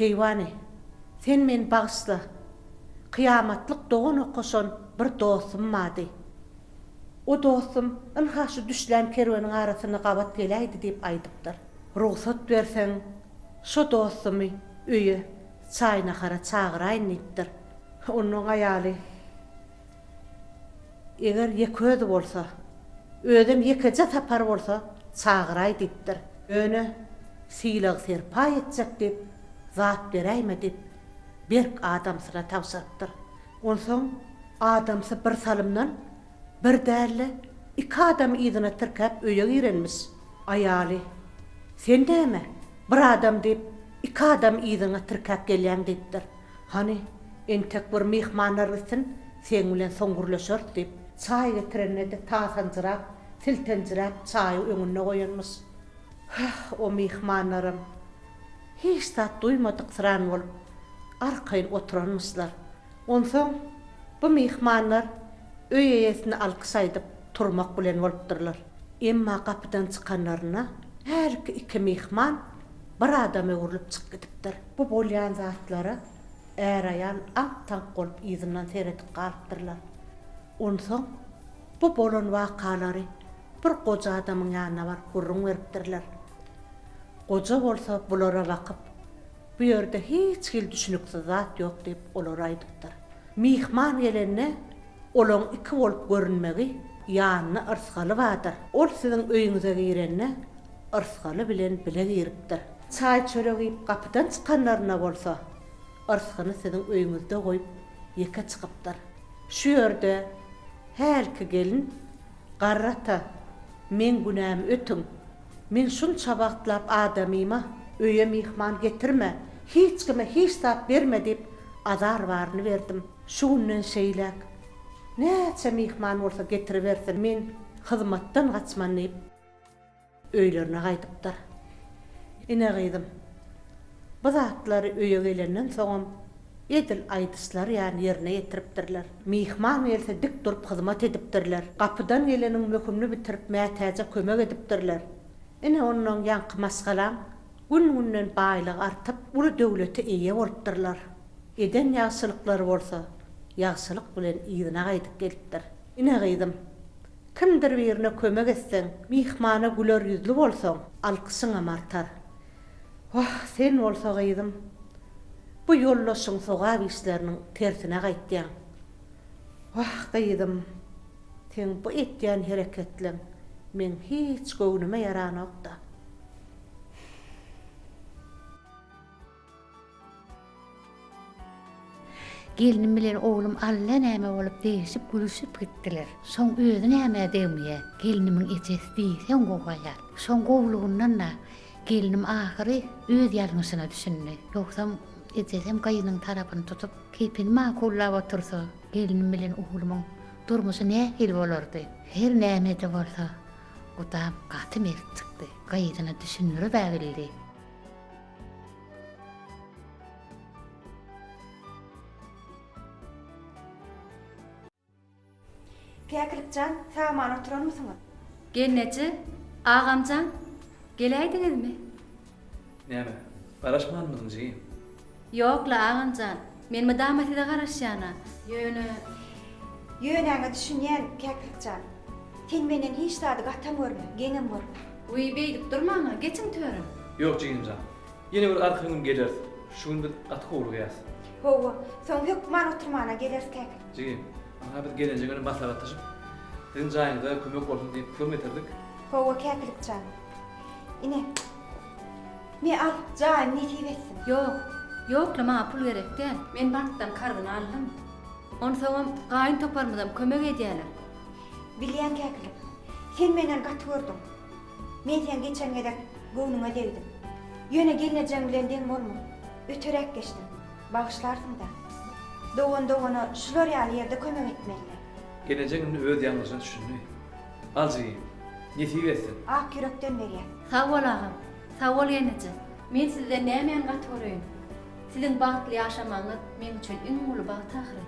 Peyvani, sen men bağışla. Kıyamatlık doğun okoşon bir dostum vardı. O dostum ınhaşı düşlen kervenin arasını qabat geleydi deyip aydıptır. Ruhsat versen, şu dostumu üyü çaynakara çağırayın deyiptir. Onun ayali, eğer yeköz bolsa, ödüm yekece tapar bolsa çağıray deyiptir. Öne siylaq serpa etjek deyip, zat bereyme deyip, bir adamsına tavsırıptır. Onsoň adamsı bir salımdan bir däli iki adam ýzyna tırkap öýe girenmiş. Aýaly, sen däme? Bir adam diýip iki adam ýzyna tırkap gelýän diýipdir. Hani entek bir mehmanlar gitsin, sen bilen soňgurlaşar diýip çaý getirende de tasanjyrak, siltenjirap çaý öňüne goýanmys. O mehmanlarym hiç tat duymadyk sıran bolup arkayn oturanmyslar. Onsoň bu mehmanlar öýe ýesini alkysaýdyp turmak bilen bolupdyrlar. Emma kapydan çykanlaryna her iki mehman bir adamy urulup çykyp gidipdir. Bu bolýan zatlara er aýal aňtaň bolup ýzynyň seredip galypdyrlar. Onsoň bu bolan wakalary bir goja adamyň ýanyna bar gurrun beripdirler. Goja bolsa bulara bakyp bu ýerde hiç hil düşünüksiz zat ýok diýip olara aýdypdyr. Mehman gelenne olaň iki bolup görünmegi ýanyna ırsgaly bardyr. Ol siziň öýüňize girenne ırsgaly bilen bile giripdir. Çaý çöregip kapydan çykanlaryna bolsa, ırsgyny siziň öýüňizde goýup ýeke çykypdyr. Şu ýerde her ki gelin garrata, men günämi ötüň. Men şunça wagtlap adamyma öýe mehman getirme, hiç kime hiç zat berme diýip azar barny berdim. Şu günden şeýlek näçe mehman bolsa getiribersin, men hyzmatdan gaçman diýip öýlerine gaýdypdyr. Ine gaýdym. Bu zatlary öýe gelenden soňam edil aýdyslar ýani ýerine ýetiripdirler. Mehman gelse dik durup hyzmat edipdirler. Kapydan geleniň möhümini bitirip mätäje kömek edipdirler. Ine onuň ýanky maskalam gün-günden baýlyg artyp, uly döwlete eýe bolupdyrlar. Eden ýagşylyklary bolsa, ýagşylyk bilen ýygyna gaýdyp gelipdir. Ine gaýdym. Kimdir birine kömek etseň, mehmana güler ýüzlü bolsaň, alkysyňam artar. Sen bolsa gaýdym. Bu ýollaşyň sogab işleriniň tersine gaýtdyň. Gaýdym. Sen bu etýän hereketleň men hiç göwnüme ýaranokda. Gelinim bilen oğlum alla näme bolup değişip gülüşüp gittiler. Soň özü näme degmeýe, gelinimiň eçesi diýsen gowaýar. Soň gowlugundan da gelinim ahyry öz ýalňyşyna düşündi. Ýoksam eçesem gaýynyň tarapyny tutup kepini makullap otursa, gelinim bilen oğlumyň durmuşy nähil bolardy. Her näme de bolsa, gudam gaty mer çykdy. Gaýyny düşünürip ägildi. Käkilipjan, saman oturan mısınız? Genneci, ağamcan, geleydiniz mi? Näme? Garaşmanmysyň jygy? Ýokla ağamcan, men mydamatyda garaşýana. Ýöneňe düşünýän Käkilipjan. Sen menen hiç zady gatam görme, geňem görme. Uý beýdip durmaňa, geçiň törüm. Ýok jygyňja. Ýene bir arkaňym geler. Şu gün bir at gowlu ýas. Howa, soň hökman oturmana gelers Käkil. Jygy. Aha bir gelenje günü maslahatlaşyp, sizin jaýyňyza kömek bolsun diýip pul getirdik. Howa Käkilipjan. Ine. Me al, jaýym netip etsin. Ýokla maňa pul gerek däl. Men bankdan kardyny aldym. Onsoň gaýyn toparmadan kömek edýärler. Bilýän Käkilip. Sen menen gat gördüm. Men sen geçen gedek göwnüňe degdim. Ýöne gelinejäň bilen deň bolma. Öterek geçdim. Bagışlarsın da. Doğan şular ýaly ýerde kömek etmeliler. Gelenjeň öz ýalňyşyny düşündi. Al jygy. Netip etsin. Ak yürekden berýär. Sag bol ağam, sag bol genneci. Men sizden näme gat görýün? Siziň bagtly ýaşamaňyz men üçin iň uly bagyt ahry.